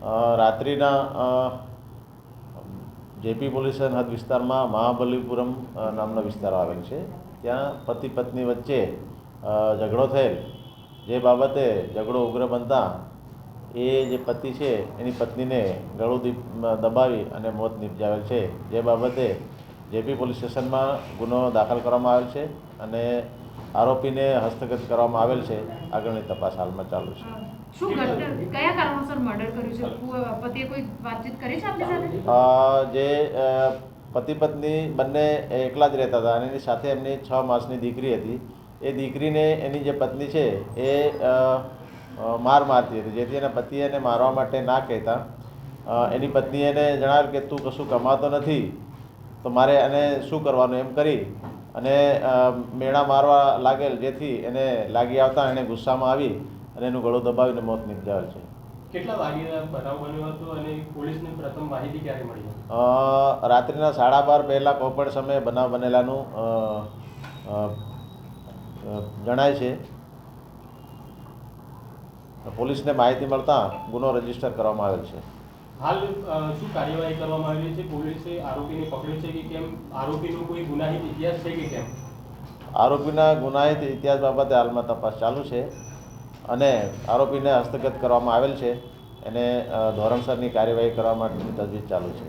રાત્રિના JP police station હદ વિસ્તારમાં મહાબલીપુરમ નામનો વિસ્તાર આવેલ છે. ત્યાં પતિ પત્ની વચ્ચે ઝઘડો થયેલ, જે બાબતે ઝઘડો ઉગ્ર બનતા એ જે પતિ છે એની પત્નીને ગળું દબાવી અને મોત નિપજાવેલ છે. જે બાબતે જેપી પોલીસ સ્ટેશનમાં ગુનો દાખલ કરવામાં આવેલ છે અને આરોપીને હસ્તગત કરવામાં આવેલ છે. આગળની તપાસ હાલમાં ચાલુ છે. શું કયા કારણોસર મર્ડર કર્યું છે? પતિએ કોઈ વાતચીત કરી છે આપની સાથે? જે પતિ પત્ની બંને એકલા જ રહેતા હતા અને એની સાથે એમની 6 માસની દીકરી હતી. એ દીકરીને એની જે પત્ની છે એ માર મારતી હતી, જેથી એના પતિએ એને મારવા માટે ના કહેતા એની પત્નીએ એને જણાવ્યું કે તું કશું કમાતો નથી તો મારે એને શું કરવાનું એમ કરી અને મેણા મારવા લાગેલ, જેથી એને લાગી આવતા એને ગુસ્સામાં આવી અને એનું ગળું દબાવીને મોત નિપજાવેલ છે. કેટલા વાગે બનાવ બન્યો હતો અને પોલીસને પ્રથમ માહિતી ક્યારે મળી? રાત્રિના 12:30 પહેલાં કોઈપણ સમયે બનાવ બનેલાનું જણાય છે. પોલીસને માહિતી મળતા ગુનો રજીસ્ટર કરવામાં આવેલ છે. હાલ શું કાર્યવાહી કરવામાં આવી છે? પોલીસે આરોપીને પકડ્યો છે કે કેમ? આરોપીનો કોઈ ગુનાહિત ઇતિહાસ છે કે કેમ? આરોપીના ગુનાહિત ઇતિહાસ બાબતે હાલમાં તપાસ ચાલુ છે અને આરોપીને હસ્તગત કરવામાં આવેલ છે. એને ધોરણસરની કાર્યવાહી કરવા માટેની તજવીજ ચાલુ છે.